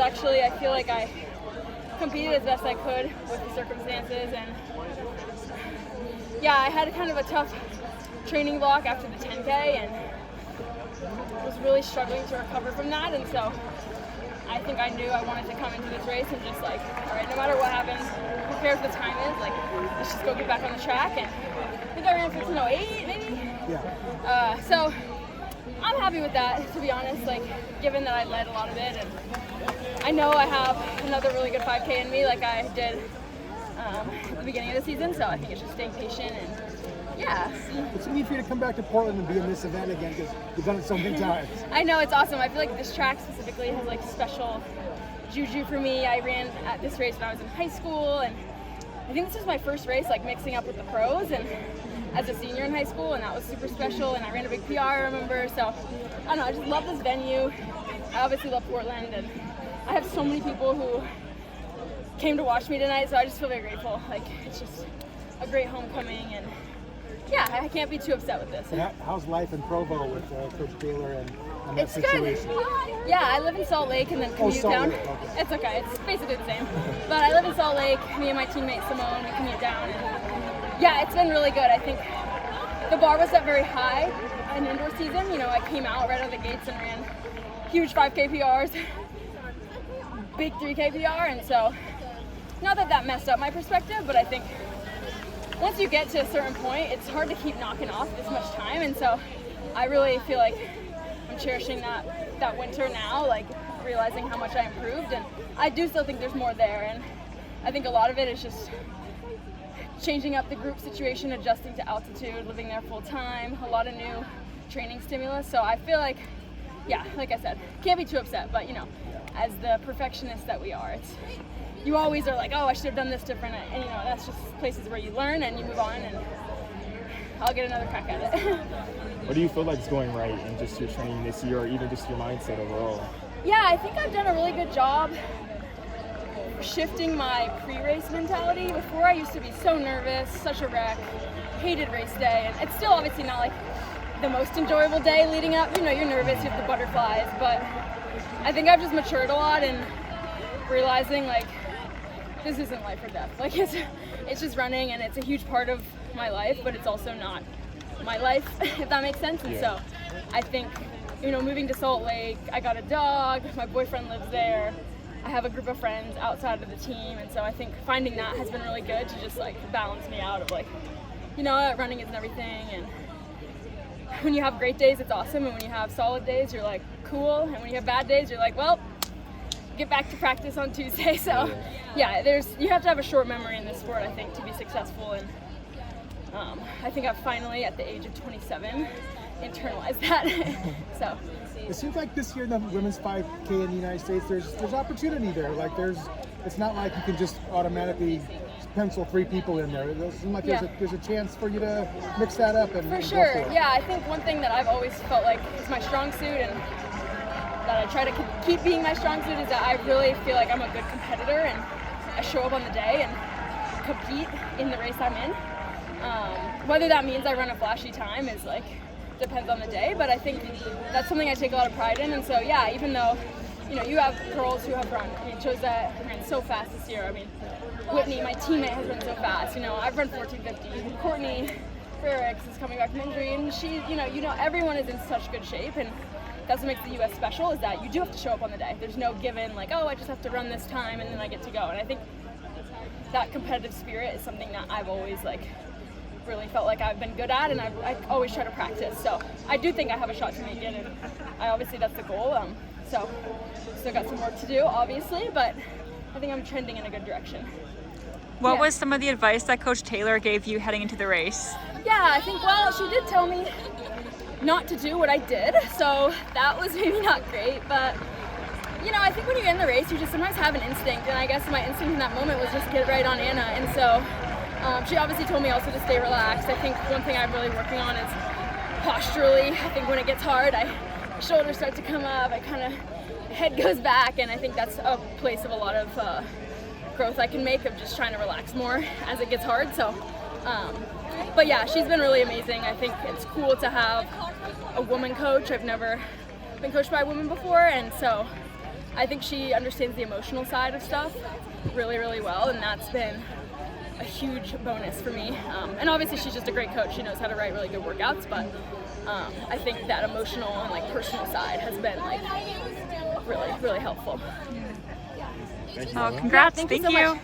actually. I feel like I competed as best I could with the circumstances, and yeah, I had kind of a tough training block after the 10K and was really struggling to recover from that, and so I think I knew I wanted to come into this race and just like, all right, no matter what happens, who cares what the time is, like, let's just go get back on the track. And I think I ran 15:08 maybe? Yeah. So I'm happy with that, to be honest, like, given that I led a lot of it, and I know I have another really good 5K in me like I did at the beginning of the season, so I think it's just staying patient and yeah. It's neat for you to come back to Portland and be in this event again because you've done it so many times. I know, it's awesome. I feel like this track specifically has like special juju for me. I ran at this race when I was in high school, and I think this was my first race like mixing up with the pros and as a senior in high school, and that was super special, and I ran a big PR, I remember. So I don't know, I just love this venue. I obviously love Portland, and I have so many people who came to watch me tonight, so I just feel very grateful. Like, it's just a great homecoming, and yeah, I can't be too upset with this. How's life in Provo with Coach Taylor and that it's situation? Good. Yeah, I live in Salt Lake and then commute down. Lake, okay. It's okay. It's basically the same. But I live in Salt Lake. Me and my teammate Simone, we commute down. And yeah, it's been really good. I think the bar was set very high in indoor season. You know, I came out right out of the gates and ran huge 5K PRs, big 3K PR, and so not that messed up my perspective, but I think once you get to a certain point, it's hard to keep knocking off this much time, and so I really feel like I'm cherishing that winter now, like realizing how much I improved, and I do still think there's more there, and I think a lot of it is just changing up the group situation, adjusting to altitude, living there full time, a lot of new training stimulus, so I feel like, yeah, like I said, can't be too upset, but you know, as the perfectionists that we are, you always are like, oh, I should have done this different, and you know, that's just places where you learn and you move on, and I'll get another crack at it. What do you feel like is going right in just your training this year, or even just your mindset overall? Yeah, I think I've done a really good job shifting my pre-race mentality. Before, I used to be so nervous, such a wreck, hated race day, and it's still obviously not like the most enjoyable day leading up. You know, you're nervous, you have the butterflies, but I think I've just matured a lot and realizing like this isn't life or death. Like it's just running, and it's a huge part of my life, but it's also not my life, if that makes sense. And so I think, you know, moving to Salt Lake, I got a dog, my boyfriend lives there, I have a group of friends outside of the team, and so I think finding that has been really good to just like balance me out of like, you know, running isn't everything, and when you have great days it's awesome, and when you have solid days you're like cool, and when you have bad days you're like, well, get back to practice on Tuesday. So yeah, you have to have a short memory in this sport, I think, to be successful, and I think I've finally, at the age of 27, internalized that. So it seems like this year in the women's 5K in the United States, there's opportunity there. Like it's not like you can just automatically pencil 3 people in there. It seems like there's a chance for you to mix that up and for sure. Go for it. Yeah, I think one thing that I've always felt like is my strong suit, and that I try to keep being my strong suit, is that I really feel like I'm a good competitor, and I show up on the day and compete in the race I'm in. Whether that means I run a flashy time is like, depends on the day, but I think that's something I take a lot of pride in. And so yeah, even though, you know, you have girls who have run, I mean, Josette ran so fast this year, I mean, Whitney, my teammate, has run so fast, you know, I've run 14:50, Courtney Frericks is coming back from injury, and she, you know, everyone is in such good shape, and that's what makes the U.S. special, is that you do have to show up on the day. There's no given, like, oh, I just have to run this time and then I get to go. And I think that competitive spirit is something that I've always, like, really felt like I've been good at, and I always try to practice. So I do think I have a shot to make it, and obviously that's the goal. So still got some work to do, obviously, but I think I'm trending in a good direction. What was some of the advice that Coach Taylor gave you heading into the race? Yeah, I think, well, she did tell me not to do what I did, so that was maybe not great, but you know, I think when you're in the race, you just sometimes have an instinct, and I guess my instinct in that moment was just get right on Anna, and so she obviously told me also to stay relaxed. I think one thing I'm really working on is posturally. I think when it gets hard, my shoulders start to come up, I kind of, head goes back, and I think that's a place of a lot of growth I can make, of just trying to relax more as it gets hard. So but yeah, she's been really amazing. I think it's cool to have a woman coach. I've never been coached by a woman before, and so I think she understands the emotional side of stuff really, really well, and that's been a huge bonus for me. And obviously she's just a great coach. She knows how to write really good workouts, but I think that emotional and like personal side has been like really, really helpful. Thank you. Oh, congrats. Thank you Thank so you. much.